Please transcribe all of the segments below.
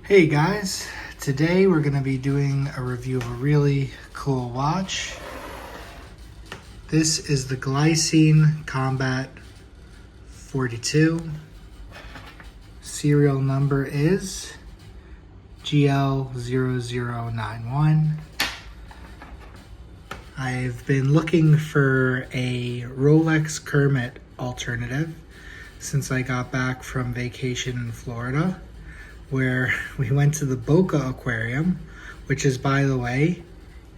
Hey guys, today we're going to be doing a review of a really cool watch. This is the Glycine Kermit 42. Serial number is GL0091. I've been looking for a Rolex Kermit alternative since I got back from vacation in Florida, where we went to the Boca Aquarium, which is, by the way,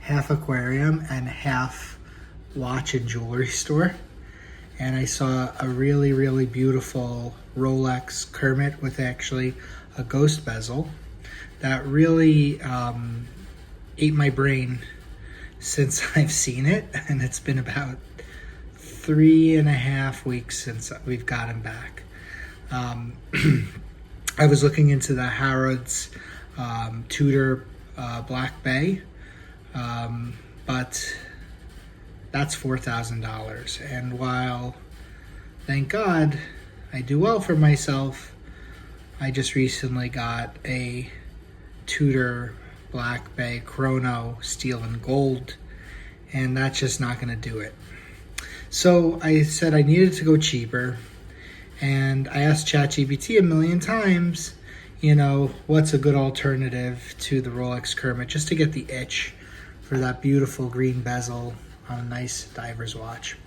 half aquarium and half watch and jewelry store. And I saw a really, really beautiful Rolex Kermit with actually a ghost bezel that really ate my brain since I've seen it. And it's been about 3.5 weeks since we've gotten back. I was looking into the Harrods Tudor Black Bay, but that's $4,000. And while, thank God, I do well for myself, I just recently got a Tudor Black Bay Chrono Steel and Gold, and that's just not going to do it. So I said I needed to go cheaper. And I asked ChatGPT a million times, what's a good alternative to the Rolex Kermit, just to get the itch for that beautiful green bezel on a nice diver's watch.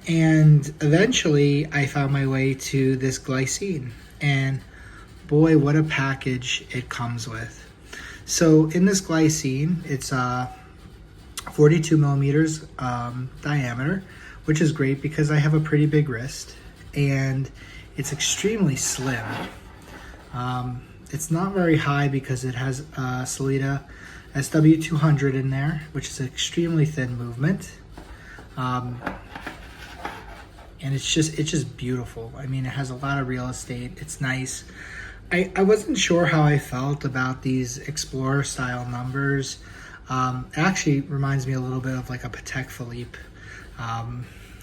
And eventually I found my way to this Glycine, and boy, what a package it comes with. So in this Glycine, it's 42 millimeters diameter, which is great because I have a pretty big wrist. And it's extremely slim. It's not very high because it has Sellita SW200 in there, which is an extremely thin movement. And it's just beautiful. I mean, it has a lot of real estate. It's nice. I wasn't sure how I felt about these Explorer style numbers. It actually reminds me a little bit of like a Patek Philippe,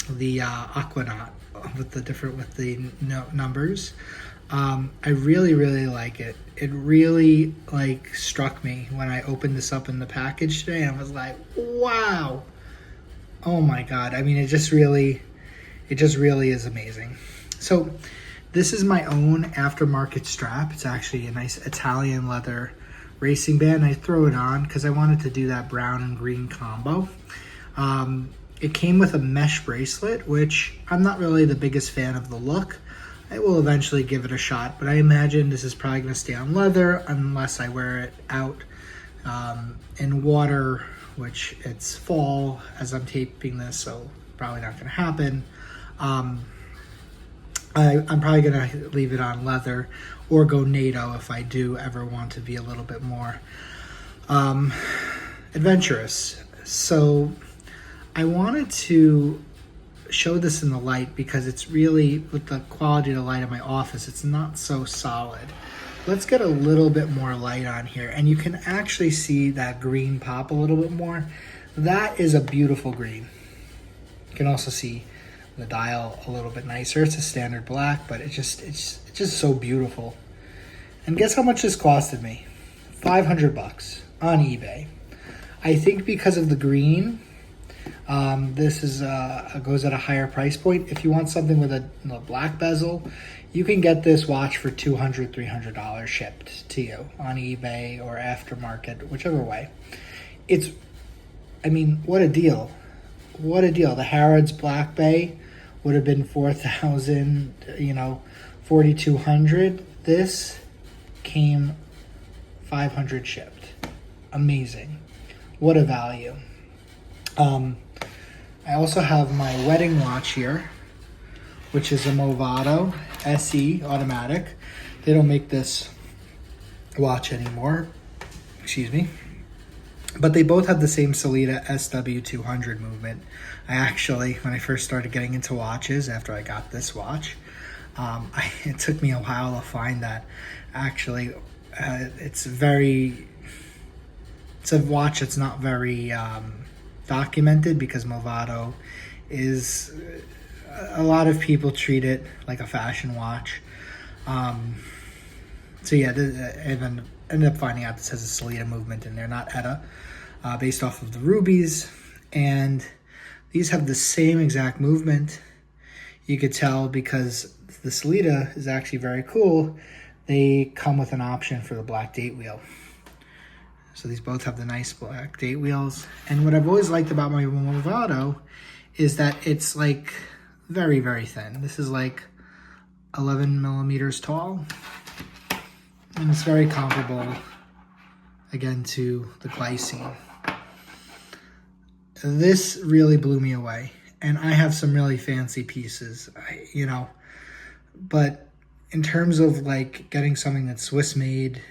the Aquanaut, with the numbers. I really like it. It really struck me when I opened this up in the package today, and I was like, wow, oh my God. I mean, it just really is amazing. So this is my own aftermarket strap. It's actually a nice Italian leather racing band. I throw it on because I wanted to do that brown and green combo. It came with a mesh bracelet, which I'm not really the biggest fan of the look. I will eventually give it a shot, but I imagine this is probably going to stay on leather unless I wear it out in water, which it's fall as I'm taping this, so probably not going to happen. I'm probably going to leave it on leather or go NATO if I do ever want to be a little bit more adventurous. So I wanted to show this in the light because it's really, with the quality of the light in my office, it's not so solid. Let's get a little bit more light on here, and you can actually see that green pop a little bit more. That is a beautiful green. You can also see the dial a little bit nicer. It's a standard black, but it's just so beautiful. And guess how much this costed me? $500 on eBay. I think because of the green, this is goes at a higher price point. If you want something with a black bezel, you can get this watch for $200, $300 shipped to you on eBay or aftermarket, whichever way. What a deal. What a deal. The Harrods Black Bay would have been $4,000, $4,200. This came $500 shipped. Amazing. What a value. I also have my wedding watch here, which is a Movado SE automatic. They don't make this watch anymore, excuse me. But they both have the same Sellita SW200 movement. I actually, when I first started getting into watches after I got this watch, it took me a while to find that. Actually, it's a watch that's not very documented because Movado is, a lot of people treat it like a fashion watch. So yeah, and then ended up finding out this has a Salida movement in there, not ETA, based off of the rubies. And these have the same exact movement. You could tell because the Salida is actually very cool. They come with an option for the black date wheel. So these both have the nice black date wheels. And what I've always liked about my Movado is that it's like very, very thin. This is like 11 millimeters tall. And it's very comparable, again, to the Glycine. This really blew me away. And I have some really fancy pieces, you know. But in terms of like getting something that's Swiss made,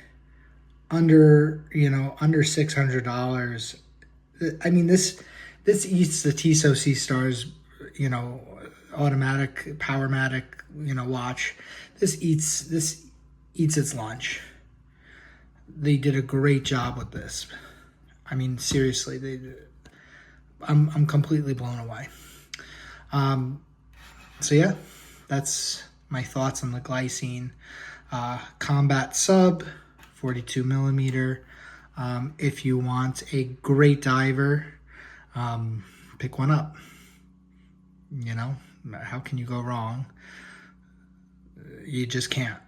under $600, I mean, this eats the Tissot Sea Stars, you know, automatic, Powermatic, you know, watch. This eats its lunch. They did a great job with this. I mean, seriously, I'm completely blown away. So yeah, that's my thoughts on the Glycine Combat Sub 42 millimeter. If you want a great diver, pick one up. You know, how can you go wrong? You just can't.